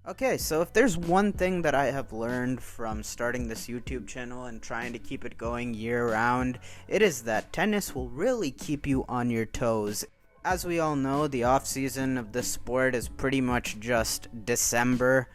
Okay, so if there's one thing that I have learned from starting this YouTube channel and trying to keep it going year round, it is that tennis will really keep you on your toes. As we all know, the off season of this sport is pretty much just December,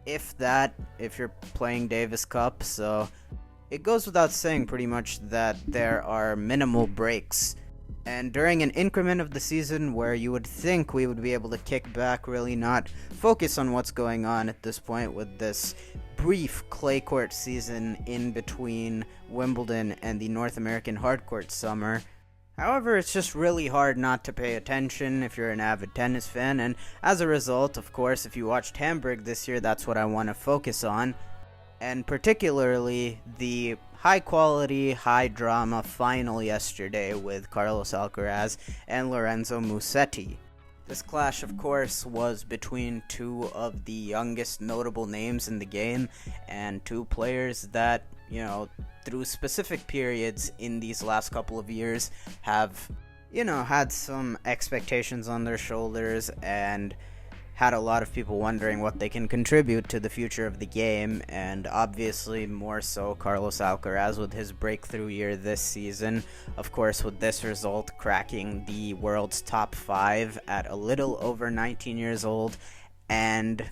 if that, if you're playing Davis Cup, so it goes without saying pretty much that there are minimal breaks. And during an increment of the season where you would think we would be able to kick back, really not focus on what's going on at this point with this brief clay court season in between Wimbledon and the North American hardcourt summer. However, it's just really hard not to pay attention if you're an avid tennis fan, and as a result, of course, if you watched Hamburg this year, that's what I want to focus on, and particularly the high quality, high drama final yesterday with Carlos Alcaraz and Lorenzo Musetti. This clash, of course, was between two of the youngest notable names in the game and two players that, through specific periods in these last couple of years have, had some expectations on their shoulders and had a lot of people wondering what they can contribute to the future of the game, and obviously more so Carlos Alcaraz with his breakthrough year this season. Of course, with this result, cracking the world's top 5 at a little over 19 years old, and,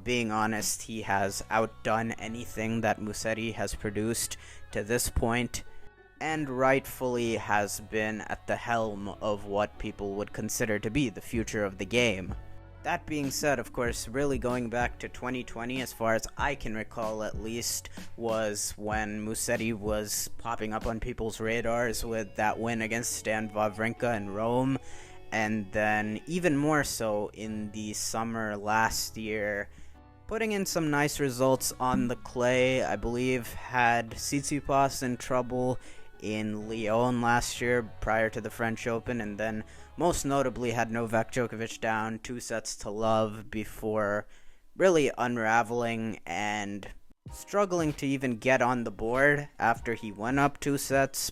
being honest, he has outdone anything that Musetti has produced to this point, and rightfully has been at the helm of what people would consider to be the future of the game. That being said, of course, really going back to 2020, as far as I can recall at least, was when Musetti was popping up on people's radars with that win against Stan Wawrinka in Rome, and then even more so in the summer last year, putting in some nice results on the clay. I believe had Tsitsipas in trouble in Lyon last year prior to the French Open, and then most notably had Novak Djokovic down 2-0 before really unraveling and struggling to even get on the board after he went up 2 sets.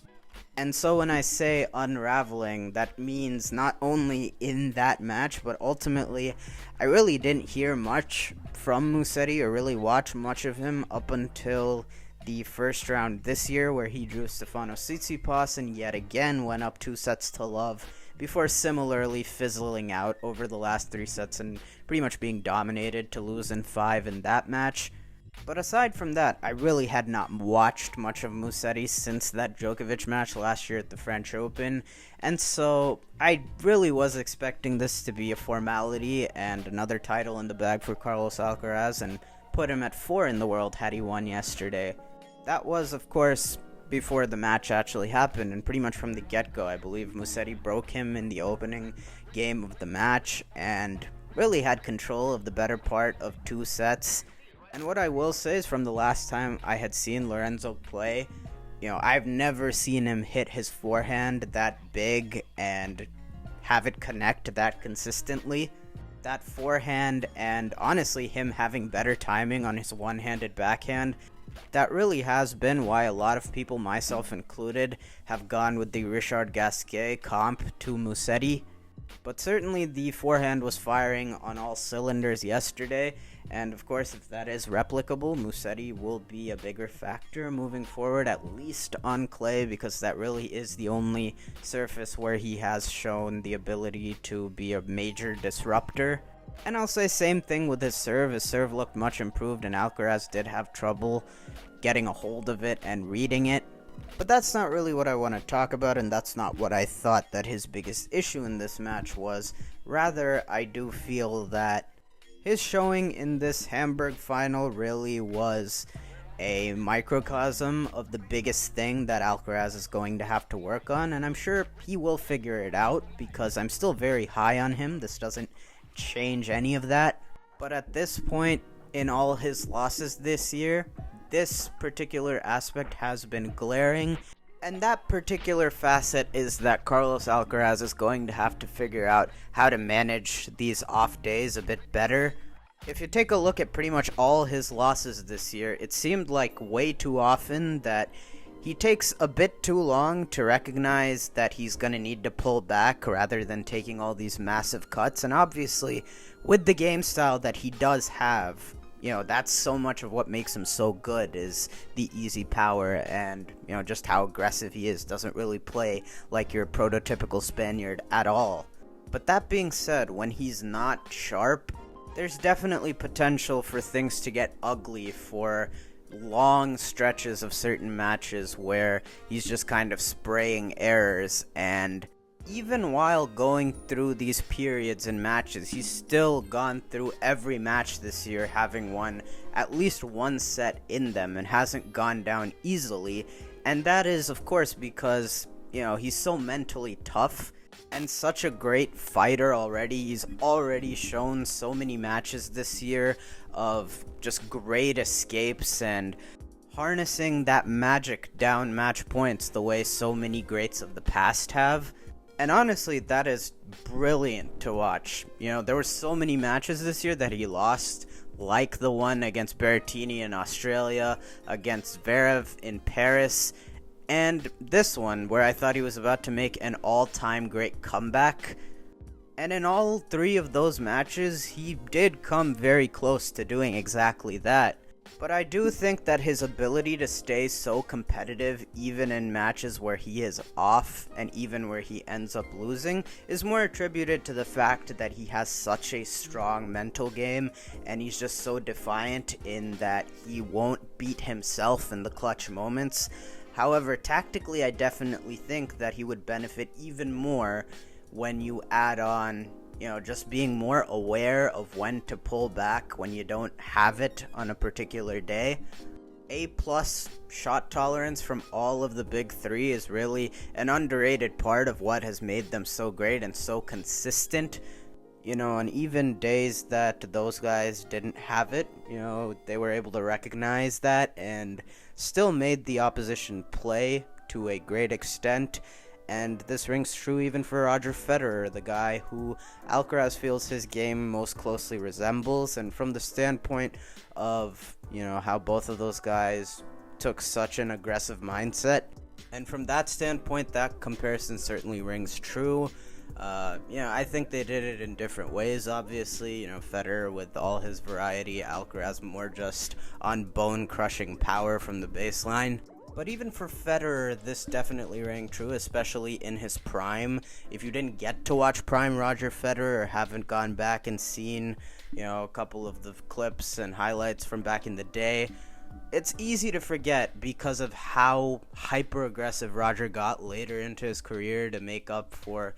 And so when I say unraveling, that means not only in that match, but ultimately I really didn't hear much from Musetti or really watch much of him up until the first round this year, where he drew Stefanos Tsitsipas and yet again went up 2-0 before similarly fizzling out over the last 3 sets and pretty much being dominated to lose in 5 in that match. But aside from that, I really had not watched much of Musetti since that Djokovic match last year at the French Open, and so I really was expecting this to be a formality and another title in the bag for Carlos Alcaraz and put him at 4 in the world had he won yesterday. That was, of course, before the match actually happened, and pretty much from the get-go, I believe Musetti broke him in the opening game of the match and really had control of the better part of 2 sets. And what I will say is, from the last time I had seen Lorenzo play, I've never seen him hit his forehand that big and have it connect that consistently. That forehand, and honestly him having better timing on his one-handed backhand, that really has been why a lot of people, myself included, have gone with the Richard Gasquet comp to Musetti. But certainly the forehand was firing on all cylinders yesterday, and of course if that is replicable, Musetti will be a bigger factor moving forward, at least on clay, because that really is the only surface where he has shown the ability to be a major disruptor. And I'll say same thing with his serve. His serve looked much improved, and Alcaraz did have trouble getting a hold of it and reading it. But that's not really what I want to talk about, and that's not what I thought that his biggest issue in this match was. Rather, I do feel that his showing in this Hamburg final really was a microcosm of the biggest thing that Alcaraz is going to have to work on, and I'm sure he will figure it out, because I'm still very high on him. This doesn't change any of that. But at this point in all his losses this year, this particular aspect has been glaring, and that particular facet is that Carlos Alcaraz is going to have to figure out how to manage these off days a bit better. If you take a look at pretty much all his losses this year, it seemed like way too often that He takes a bit too long to recognize that he's going to need to pull back rather than taking all these massive cuts. And obviously, with the game style that he does have, that's so much of what makes him so good is the easy power and, just how aggressive he is. Doesn't really play like your prototypical Spaniard at all. But that being said, when he's not sharp, there's definitely potential for things to get ugly for long stretches of certain matches where he's just kind of spraying errors. And even while going through these periods in matches, he's still gone through every match this year having won at least one set in them and hasn't gone down easily. And that is, of course, because, he's so mentally tough and such a great fighter already. He's already shown so many matches this year of just great escapes and harnessing that magic down match points the way so many greats of the past have. And honestly, that is brilliant to watch. There were so many matches this year that he lost, like the one against Berrettini in Australia, against Zverev in Paris, and this one where I thought he was about to make an all-time great comeback. And in all three of those matches, he did come very close to doing exactly that. But I do think that his ability to stay so competitive, even in matches where he is off, and even where he ends up losing, is more attributed to the fact that he has such a strong mental game, and he's just so defiant in that he won't beat himself in the clutch moments. However, tactically, I definitely think that he would benefit even more when you add on, just being more aware of when to pull back when you don't have it on a particular day. A+ shot tolerance from all of the big three is really an underrated part of what has made them so great and so consistent. On even days that those guys didn't have it, they were able to recognize that and still made the opposition play to a great extent. And this rings true even for Roger Federer, the guy who Alcaraz feels his game most closely resembles. And from the standpoint of, how both of those guys took such an aggressive mindset, and from that standpoint, that comparison certainly rings true. I think they did it in different ways, obviously. Federer with all his variety, Alcaraz more just on bone-crushing power from the baseline. But even for Federer, this definitely rang true, especially in his prime. If you didn't get to watch prime Roger Federer or haven't gone back and seen, a couple of the clips and highlights from back in the day, it's easy to forget because of how hyper-aggressive Roger got later into his career to make up for,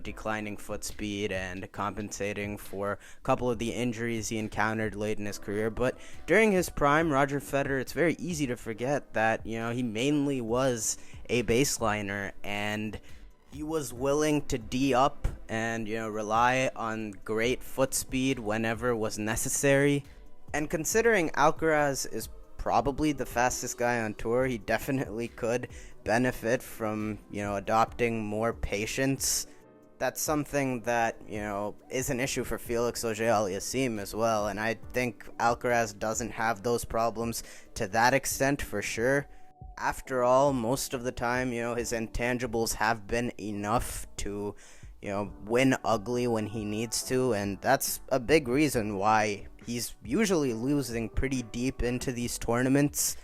declining foot speed and compensating for a couple of the injuries he encountered late in his career. But during his prime, Roger Federer, it's very easy to forget that, he mainly was a baseliner and he was willing to D-up and, rely on great foot speed whenever was necessary. And considering Alcaraz is probably the fastest guy on tour, he definitely could benefit from, adopting more patience. That's something that, is an issue for Felix Auger-Aliassime as well, and I think Alcaraz doesn't have those problems to that extent for sure. After all, most of the time, his intangibles have been enough to, win ugly when he needs to, and that's a big reason why he's usually losing pretty deep into these tournaments.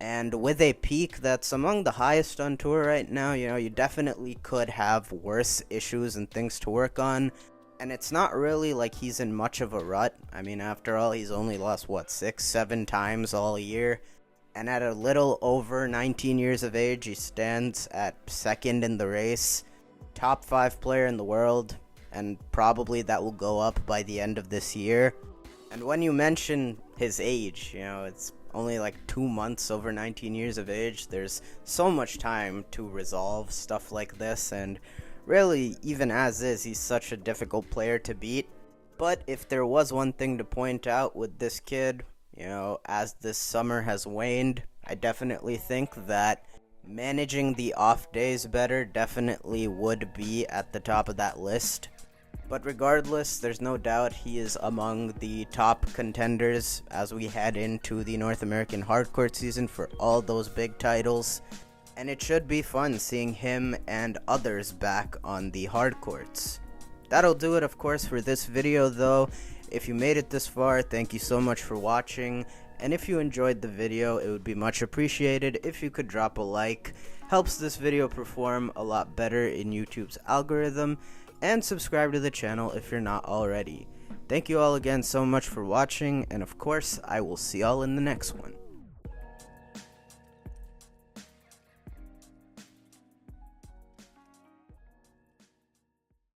And with a peak that's among the highest on tour right now, you definitely could have worse issues and things to work on. And it's not really like he's in much of a rut. I mean, after all, he's only lost, 6-7 times all year. And at a little over 19 years of age, he stands at second in the race, top 5 player in the world, and probably that will go up by the end of this year. And when you mention his age, it's only 2 months over 19 years of age. There's so much time to resolve stuff like this, and really, even as is, he's such a difficult player to beat. But if there was one thing to point out with this kid, as this summer has waned, I definitely think that managing the off days better definitely would be at the top of that list. But regardless, there's no doubt he is among the top contenders as we head into the North American hardcourt season for all those big titles. and it should be fun seeing him and others back on the hard courts. That'll do it, of course, for this video though. If you made it this far, thank you so much for watching, and if you enjoyed the video, it would be much appreciated if you could drop a like. Helps this video perform a lot better in YouTube's algorithm, and subscribe to the channel if you're not already. Thank you all again so much for watching, and of course, I will see y'all in the next one.